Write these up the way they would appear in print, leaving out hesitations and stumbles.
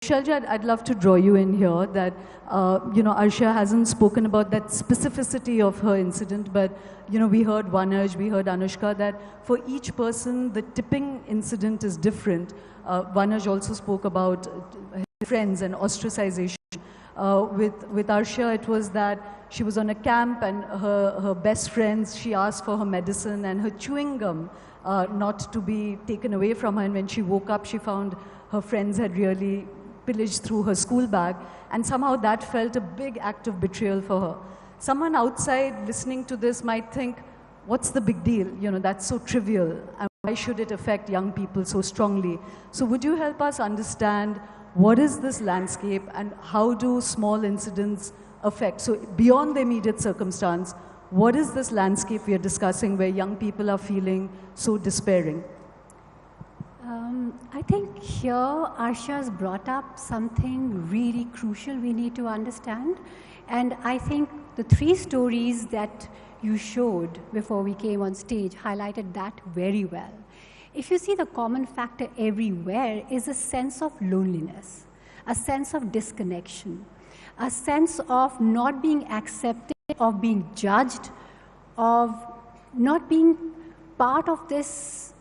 Shelja, I'd love to draw you in here that, Arsha hasn't spoken about that specificity of her incident, but, we heard Vanaj, we heard Anushka, that for each person, the tipping incident is different. Vanaj also spoke about friends and ostracization. With Arsha, it was that she was on a camp and her best friends, she asked for her medicine and her chewing gum not to be taken away from her. And when she woke up, she found her friends had really pillaged through her school bag, and somehow that felt a big act of betrayal for her. Someone outside listening to this might think, what's the big deal? That's so trivial, and why should it affect young people so strongly? So would you help us understand what is this landscape and how do small incidents affect? So beyond the immediate circumstance, what is this landscape we are discussing where young people are feeling so despairing? I think here Arsha has brought up something really crucial we need to understand. And I think the 3 stories that you showed before we came on stage highlighted that very well. If you see, the common factor everywhere is a sense of loneliness, a sense of disconnection, a sense of not being accepted, of being judged, of not being part of this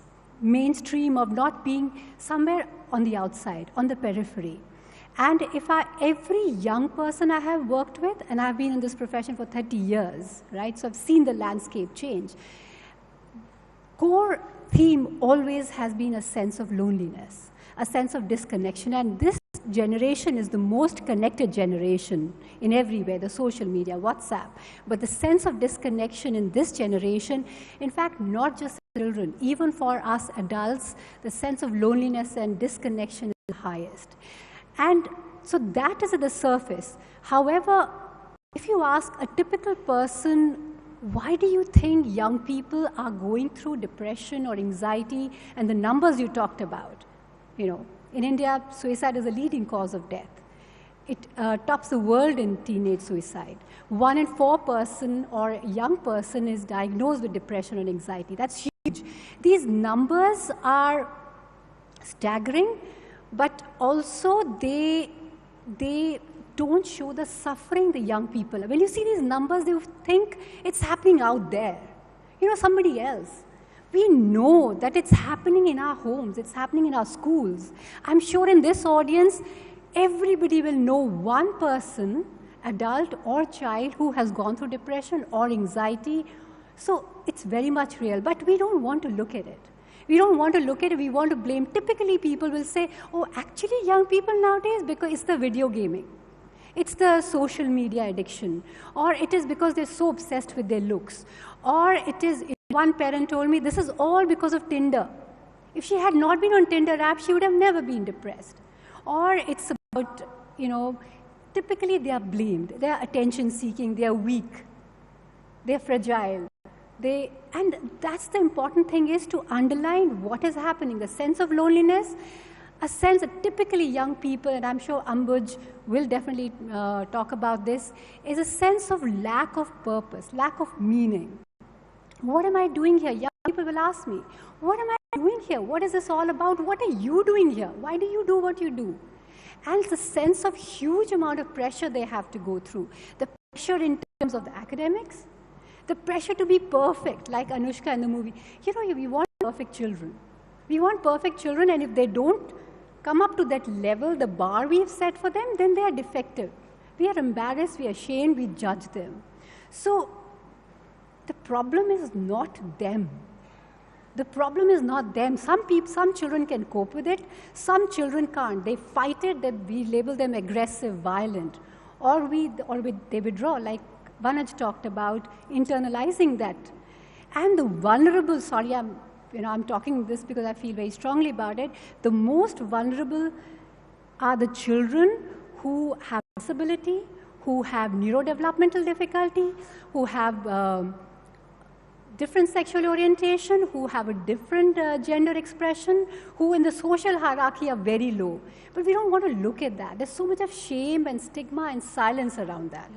mainstream, of not being somewhere on the outside, on the periphery. And every young person I have worked with, and I've been in this profession for 30 years, right? So I've seen the landscape change. Core theme always has been a sense of loneliness, a sense of disconnection. And this generation is the most connected generation in every way, the social media, WhatsApp. But the sense of disconnection in this generation, in fact, not just children, even for us adults, the sense of loneliness and disconnection is the highest. And so that is at the surface. However, if you ask a typical person, why do you think young people are going through depression or anxiety, and the numbers you talked about? In India, suicide is a leading cause of death. It tops the world in teenage suicide. 1 in 4 person or young person is diagnosed with depression or anxiety. That's huge. These numbers are staggering, but also they don't show the suffering the young people. When you see these numbers, you think it's happening out there, somebody else. We know that it's happening in our homes, it's happening in our schools. I'm sure in this audience, everybody will know one person, adult or child, who has gone through depression or anxiety. So it's very much real, but we don't want to look at it. We don't want to look at it, we want to blame. Typically people will say, oh, actually young people nowadays, because it's the video gaming. It's the social media addiction. Or it is because they're so obsessed with their looks. Or it is, one parent told me, this is all because of Tinder. If she had not been on Tinder app, she would have never been depressed. Or it's about, typically they are blamed. They are attention seeking, they are weak, they are fragile. And that's the important thing, is to underline what is happening. The sense of loneliness, a sense that typically young people, and I'm sure Ambuj will definitely talk about this, is a sense of lack of purpose, lack of meaning. What am I doing here? Young people will ask me, what am I doing here? What is this all about? What are you doing here? Why do you do what you do? And it's a sense of huge amount of pressure they have to go through. The pressure in terms of the academics, the pressure to be perfect, like Anushka in the movie. We want perfect children. We want perfect children, and if they don't come up to that level, the bar we've set for them, then they are defective. We are embarrassed, we are ashamed, we judge them. So the problem is not them. The problem is not them. Some children can cope with it, some children can't. They fight it, we label them aggressive, violent, or they withdraw, like Vanaj talked about, internalizing that. And the vulnerable, sorry, I'm talking this because I feel very strongly about it. The most vulnerable are the children who have disability, who have neurodevelopmental difficulty, who have different sexual orientation, who have a different gender expression, who in the social hierarchy are very low. But we don't want to look at that. There's so much of shame and stigma and silence around that.